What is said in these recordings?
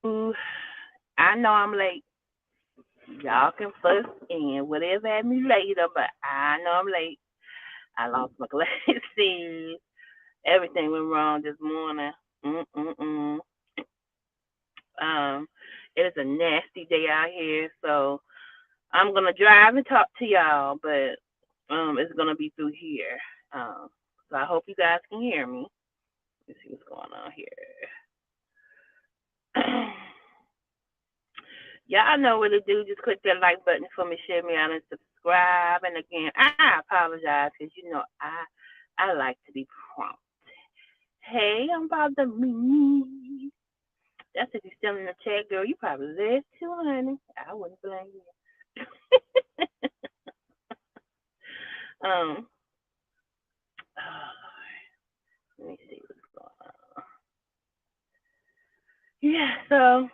Ooh, I know I'm late. Y'all can fuss in whatever at me later, but I know I'm late. I lost my glasses. Everything went wrong this morning. Mm-mm-mm. Um, it is a nasty day out here, so I'm gonna drive and talk to y'all, but it's gonna be through here. Um, so I hope you guys can hear me. Let's see what's going on here. Y'all know what to do. Just click that like button for me, share me out, and subscribe. And again, I apologize because I like to be prompt. Hey, I'm about to me. That's if you're still in the chat, girl. You probably live too, honey. I wouldn't blame you. um, let me see what's going on. Yeah, so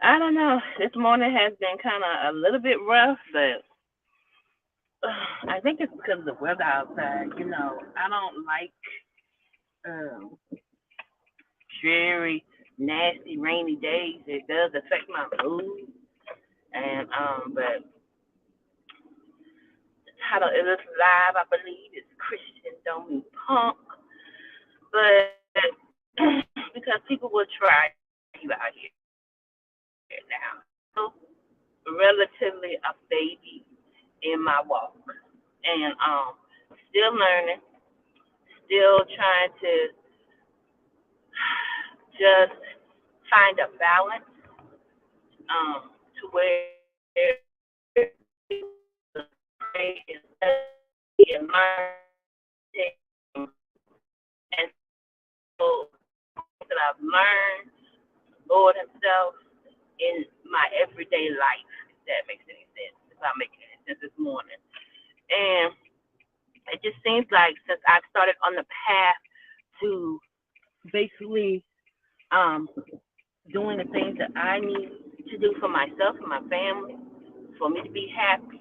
I don't know. This morning has been kind of a little bit rough, but I think it's because of the weather outside. I don't like um, dreary, nasty, rainy days. It does affect my mood, and but the title of this live, I believe, is Christian Don't Mean Punk, but because people will try you out here now. Relatively a baby in my walk, and still learning, still trying to just find a balance to where pray and study and learn, and so that I've learned Lord Himself in my everyday life, if that makes any sense, if I'm making any sense this morning. And it just seems like since I've started on the path to basically um, doing the things that I need to do for myself and my family, for me to be happy,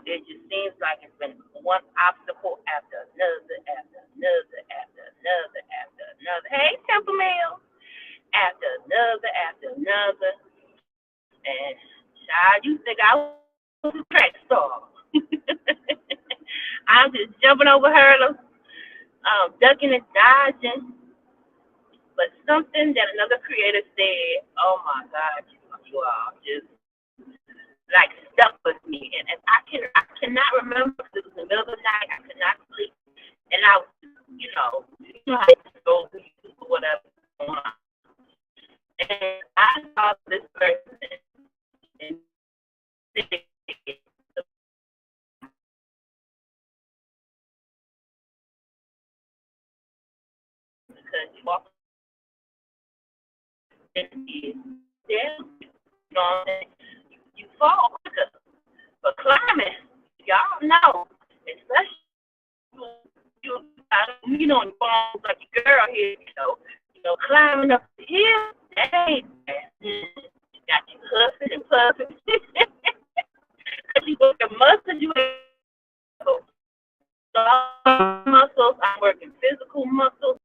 it just seems like it's been one obstacle after another, after another, after another, after another. Hey, Temple Mill, after another, after another. And child, you think I was a track star? I'm just jumping over hurdles, ducking and dodging. But something that another creator said, oh my God, you are just like stuck with me. And I cannot remember because it was in the middle of the night. I could not sleep. And I was, how to go through YouTube or whatever. And I saw this person and said, because you walk in the down, you know what I'm saying? You fall quicker. But climbing, y'all know, especially you, you fall like a girl here, climbing up the hill, that ain't bad. Got you huffing and puffing. Because you work the muscles, you so muscles, I'm working physical muscles.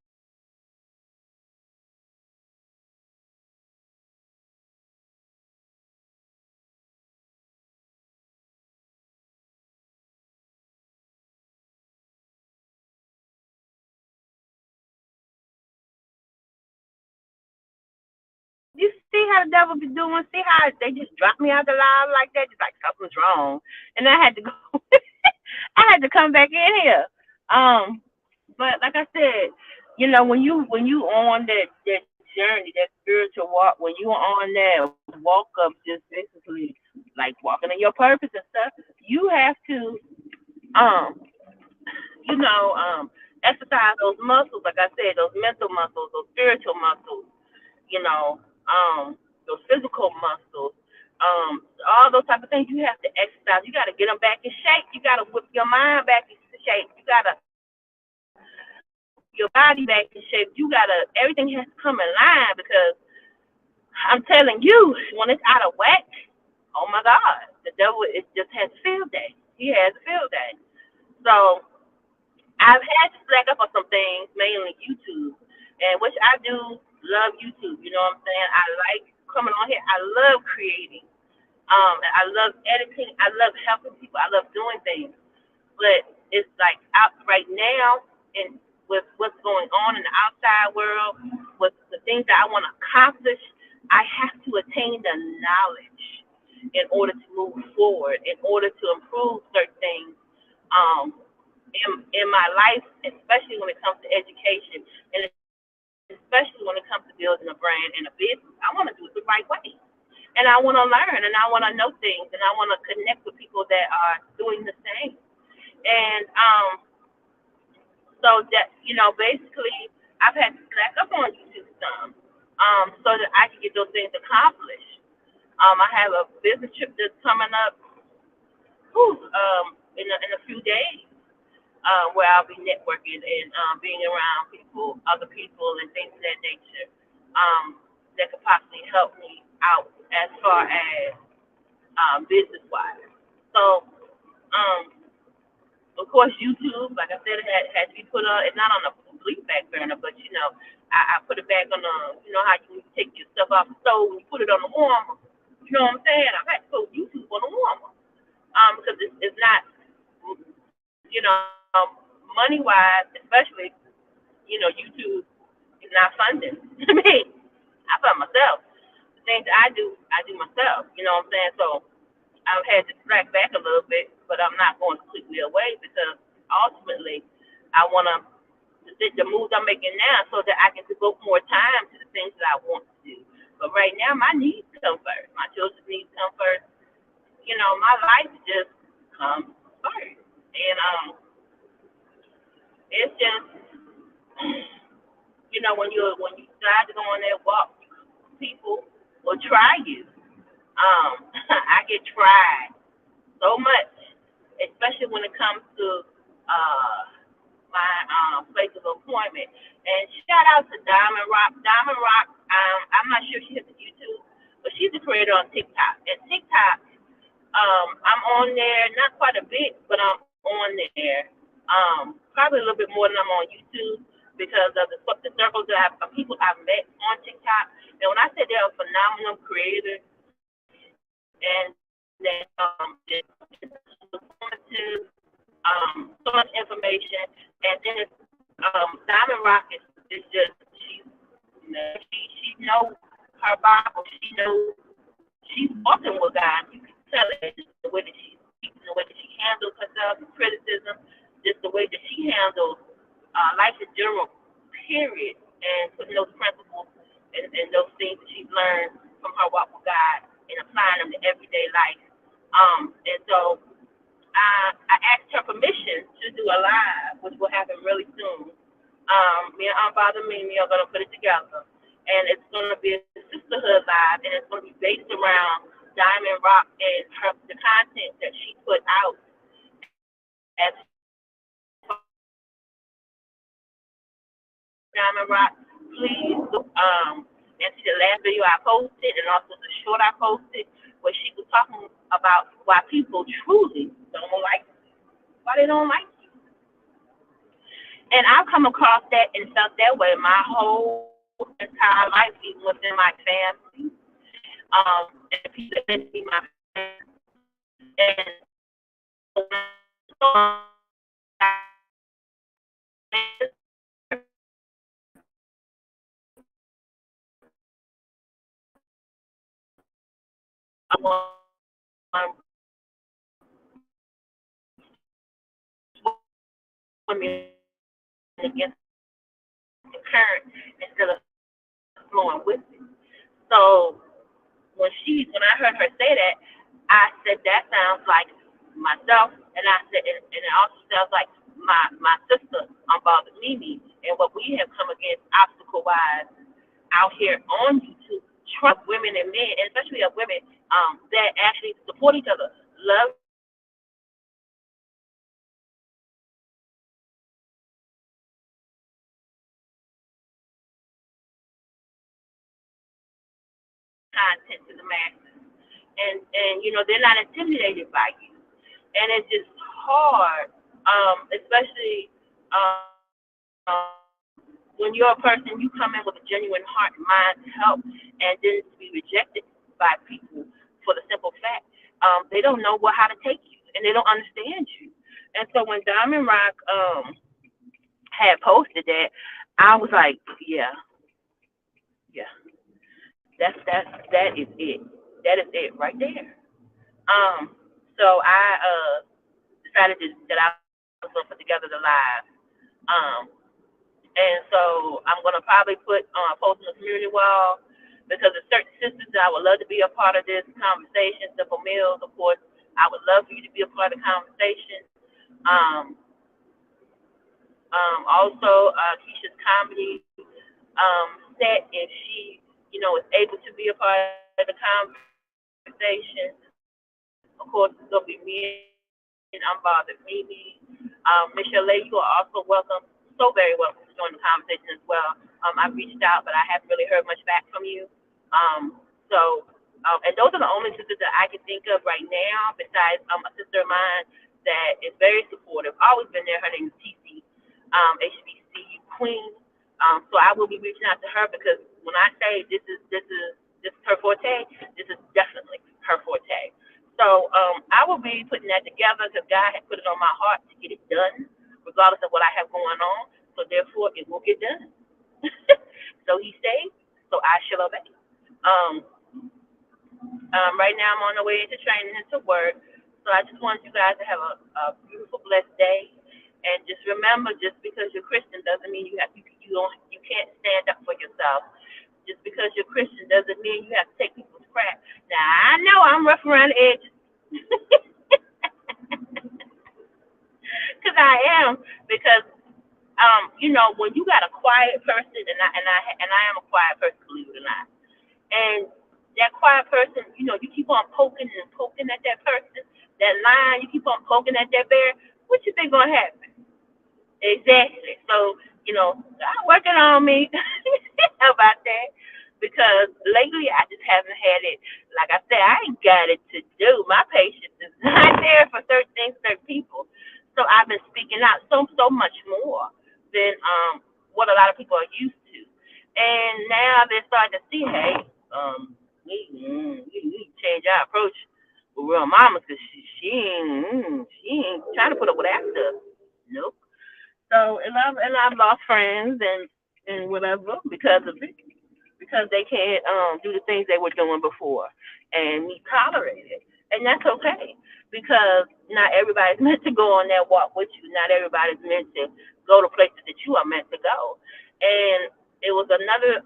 You see how the devil be doing? See how they just dropped me out the line like that? Just like something's wrong. And I had to go I had to come back in here. But like I said, when you on that journey, that spiritual walk, when you on that walk of just basically like walking in your purpose and stuff, you have to um exercise those muscles, like I said, those mental muscles, those spiritual muscles, you know, those physical muscles, all those type of things you have to exercise. You got to get them back in shape. You got to whip your mind back in shape. You got to your body back in shape. You got to everything has to come in line because I'm telling you, when it's out of whack, oh my God, the devil it just has a field day. He has a field day. So I've had to slack up on some things, mainly YouTube, and which I do. Love YouTube. You know what I'm saying? I like coming on here. I love creating. I love editing. I love helping people. I love doing things. But it's like out right now, and with what's going on in the outside world, with the things that I want to accomplish, I have to attain the knowledge in order to move forward, in order to improve certain things um, in my life, especially when it comes to education, and especially when it comes to building a brand and a business. I want to do it the right way. And I want to learn, and I want to know things, and I want to connect with people that are doing the same. And so that, basically, I've had to slack up on YouTube some, so that I can get those things accomplished. I have a business trip that's coming up, in a few days, where I'll be networking and being around people, other people, and things of that nature, that could possibly help me out as far as business wise. So, um, of course, YouTube, like I said, it had to be put on. It's not on a complete back burner, but I put it back on the. You know how you take your stuff off the stove and you put it on the warmer. You know what I'm saying? I've had to put YouTube on the warmer, because it's not, you know, money wise, especially, YouTube is not funding me. I fund myself. The things I do myself. You know what I'm saying? So I've had to track back a little bit, but I'm not going completely away because ultimately I want to the moves I'm making now so that I can devote more time to the things that I want to do. But right now, my needs come first. My children's needs come first. My life just comes first, and it's just when you decide to go on that walk, people will try you. I get tried so much, especially when it comes to uh, my place of appointment. And shout out to Diamond Rock. Diamond Rock, I'm not sure if she has a YouTube, but she's a creator on TikTok. And TikTok, I'm on there, not quite a bit, but I'm on there. Probably a little bit more than I'm on YouTube because of the circles that people I've met on TikTok. And when I say they're a phenomenal creator, and that it's informative, so much information, and then Diamond Rock is just she knows her Bible, she knows she's walking with God. You can tell it just the way that she speaks, the way that she handles herself, criticism, just the way that she handles life in general, period, and putting those principles and those things that she's learned from her walk with God and applying them to everyday life. And so I asked her permission to do a live, which will happen really soon. Me and Father Mimi are going to put it together. And it's going to be a sisterhood live, and it's going to be based around Diamond Rock and the content that she put out as Diamond Rock. Please look into the last video I posted and also the short I posted where she was talking about why people truly don't like you, why they don't like you. And I've come across that and felt that way my whole entire life, even within my family, and people that be my family. And women against the current instead of flowing with it. So when I heard her say that, I said that sounds like myself, and I said, and it also sounds like my sister bothered Mimi, and what we have come against obstacle wise out here on YouTube, trust women and men, and especially of women that actually support each other, love content to the masses, and they're not intimidated by you, and it's just hard, especially. Um, when you're a person, you come in with a genuine heart and mind to help, and then to be rejected by people for the simple fact they don't know how to take you and they don't understand you. And so when Diamond Rock had posted that, I was like, yeah, yeah, that is it. That is it right there. Um, so I decided that I was gonna put together the live. Um, And so I'm gonna probably put post on the community wall because there's certain sisters that I would love to be a part of this conversation. Simple Meals, of course, I would love for you to be a part of the conversation. Um, also, Keisha's comedy set, if she, is able to be a part of the conversation, of course, it's gonna be me and Unbothered Mimi. Michelle, you are also welcome, so very welcome to join the conversation as well. I reached out, but I haven't really heard much back from you. And those are the only sisters that I can think of right now, besides a sister of mine that is very supportive, always been there. Her name is TC, HBCU Queen. So I will be reaching out to her because when I say this is her forte, this is definitely her forte. So I will be putting that together because God has put it on my heart to get it done, regardless of what I have going on. So therefore, it will get done. So he said, so I shall obey. Um, right now, I'm on the way into training and to work. So I just want you guys to have a beautiful, blessed day. And just remember, just because you're Christian doesn't mean you can't stand up for yourself. Just because you're Christian doesn't mean you have to take people's crap. Now I know I'm rough around the edges. Because I am, because when you got a quiet person, and I am a quiet person, believe it or not, and that quiet person, you keep on poking and poking at that person, that line, you keep on poking at that bear, what you think gonna happen? Exactly. So, God working on me about that because lately I just haven't had it. Like I said, I ain't got it to do. My patience is not there for certain things, certain people. So I've been speaking out so much more than what a lot of people are used to. And now they're starting to see, hey, we need to change our approach with real mamas because she ain't trying to put up with that stuff. Nope. So and I've lost friends and whatever because of it, because they can't do the things they were doing before and we tolerate it, and that's okay because not everybody's meant to go on that walk with you. Not everybody's meant to go to places that you are meant to go. And it was another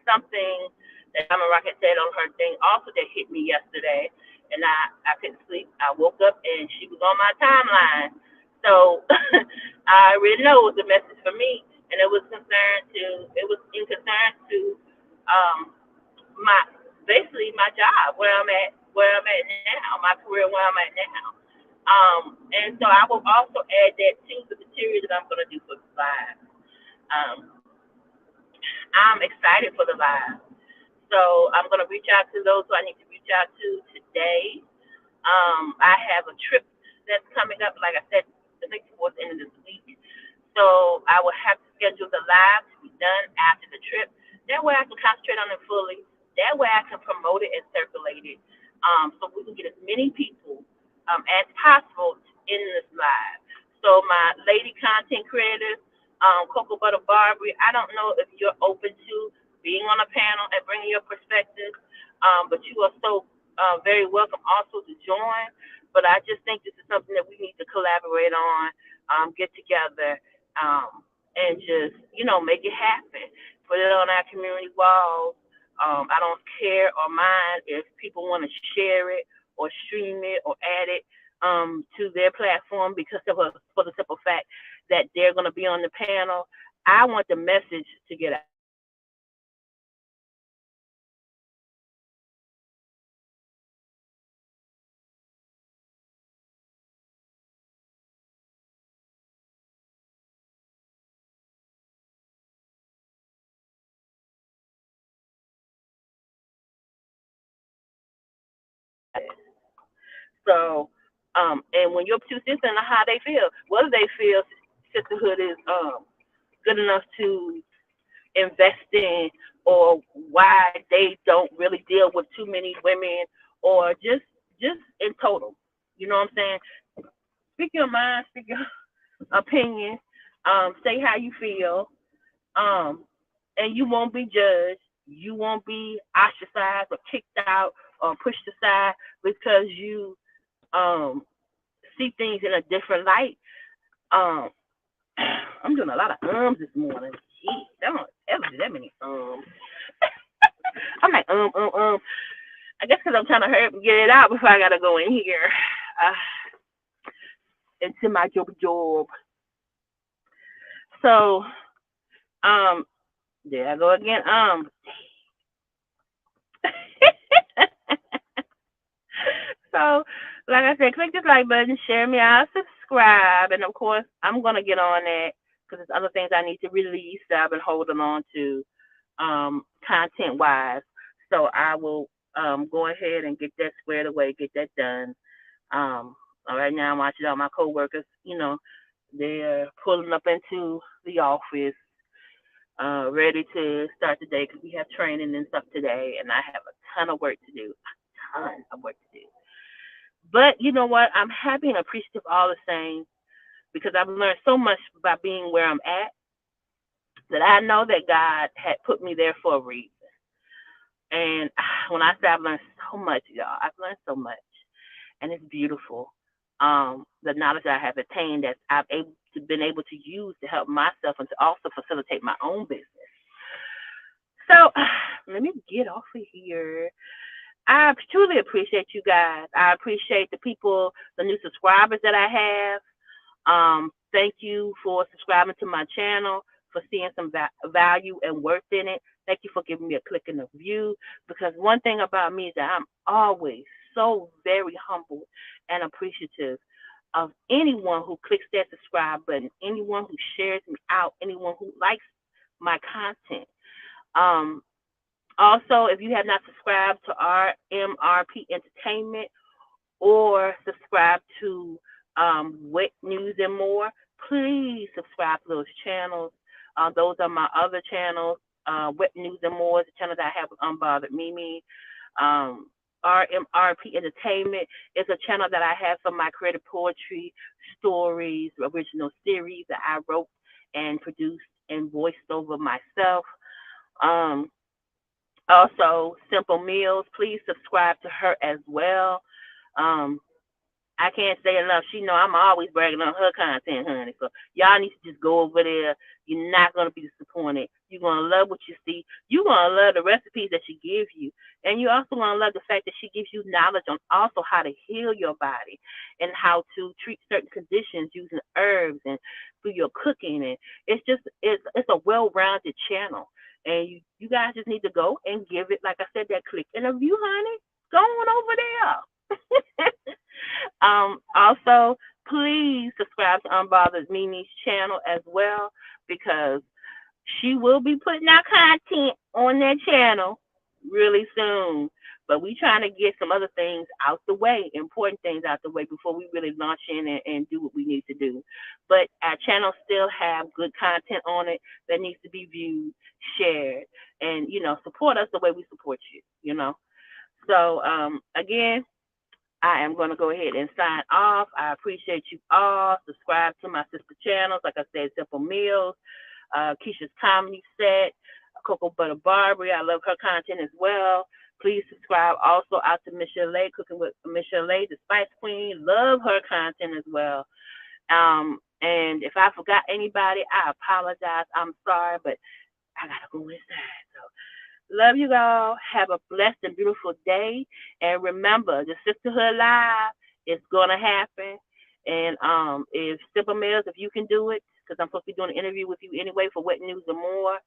something that Emma Rocket said on her thing also that hit me yesterday, and I couldn't sleep. I woke up and she was on my timeline. So I already know it was a message for me, and it was in concern to um, my basically my job, where I'm at now, my career, where I'm at now. And so I will also add that to the material that I'm going to do for the live. Um, I'm excited for the live, so I'm going to reach out to those who I need to reach out to today. I have a trip that's coming up, like I said, I think towards the end of this week. So I will have to schedule the live to be done after the trip. That way I can concentrate on it fully. That way I can promote it and circulate it. So we can get as many people as possible in this live. So my lady content creators, Cocoa Butter Barbary, I don't know if you're open to being on a panel and bringing your perspective, but you are so very welcome also to join. But I just think this is something that we need to collaborate on, get together, and just, make it happen. Put it on our community walls. I don't care or mind if people want to share it or stream it or add it to their platform because for the simple fact that they're going to be on the panel. I want the message to get out. So, and when your two sisters know how they feel, whether they feel sisterhood is good enough to invest in, or why they don't really deal with too many women, or just in total. You know what I'm saying? Speak your mind, speak your opinion, say how you feel, um, and you won't be judged. You won't be ostracized or kicked out or pushed aside because you um, see things in a different light. Um, I'm doing a lot of this morning. Jeez, I don't ever do that many I'm like I guess because I'm trying to hurry up and get it out before I gotta go in here into my job. So there I go again. So, like I said, click this like button, share me out, subscribe, and of course, I'm gonna get on that because there's other things I need to release that I've been holding on to, content wise. So I will go ahead and get that squared away, get that done. Right now I'm watching all my coworkers. They're pulling up into the office, ready to start the day because we have training and stuff today, and I have a ton of work to do. A ton of work to do. But you know what? I'm happy and appreciative all the same because I've learned so much by being where I'm at that I know that God had put me there for a reason. And when I say I've learned so much, y'all, I've learned so much, and it's beautiful. The knowledge I have attained that been able to use to help myself and to also facilitate my own business. So let me get off of here. I truly appreciate you guys. I appreciate the people, the new subscribers that I have. Thank you for subscribing to my channel, for seeing some value and worth in it. Thank you for giving me a click and a view. Because one thing about me is that I'm always so very humble and appreciative of anyone who clicks that subscribe button, anyone who shares me out, anyone who likes my content. Um, Also, if you have not subscribed to RMRP Entertainment or subscribe to Wet News and More, please subscribe to those channels. Those are my other channels. Wet News and More is the channel that I have with Unbothered Mimi. RMRP Entertainment is a channel that I have for my creative poetry, stories, original series that I wrote and produced and voiced over myself. Um, Also, Simple Meals, please subscribe to her as well. Um, I can't say enough. She know I'm always bragging on her content, honey. So y'all need to just go over there. You're not gonna be disappointed. You're gonna love what you see. You're gonna love the recipes that she gives you, and you also gonna love the fact that she gives you knowledge on also how to heal your body and how to treat certain conditions using herbs and through your cooking. And it's a well-rounded channel, and you guys just need to go and give it, like I said, that click and a view, honey. Go on over there. Also, please subscribe to Unbothered Mimi's channel as well because she will be putting out content on that channel really soon. But we trying to get some other things out the way, important things out the way before we really launch in and do what we need to do. But our channel still have good content on it that needs to be viewed, shared, and support us the way we support you. So again, I am going to go ahead and sign off. I appreciate you all. Subscribe to my sister channels. Like I said, Simple Meals, Keisha's Comedy Set, Cocoa Butter Barbary. I love her content as well. Please subscribe also out to Michelle Lay, Cooking with Michelle Lay, the Spice Queen. Love her content as well. And if I forgot anybody, I apologize. I'm sorry, but I got to go inside. So love you all. Have a blessed and beautiful day. And remember, the Sisterhood Live is going to happen. And if Simple Meals, if you can do it, because I'm supposed to be doing an interview with you anyway for Wet News and More,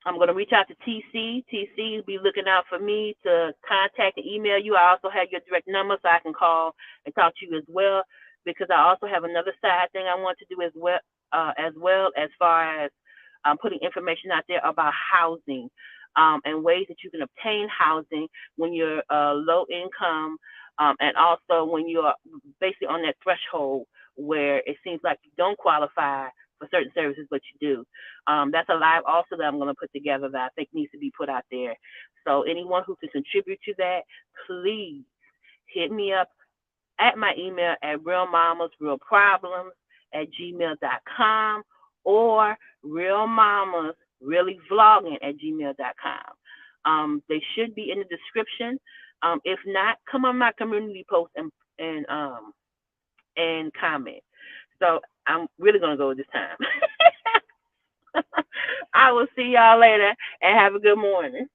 I'm going to reach out to TC. TC will be looking out for me to contact and email you. I also have your direct number so I can call and talk to you as well, because I also have another side thing I want to do as well as far as putting information out there about housing and ways that you can obtain housing when you're low income and also when you're basically on that threshold where it seems like you don't qualify for certain services, what you do. That's a live also that I'm going to put together that I think needs to be put out there. So anyone who can contribute to that, please hit me up at my email at realmamasrealproblems@gmail.com or realmamasreallyvlogging@gmail.com. They should be in the description. If not, come on my community post and comment. So I'm really gonna go this time. I will see y'all later and have a good morning.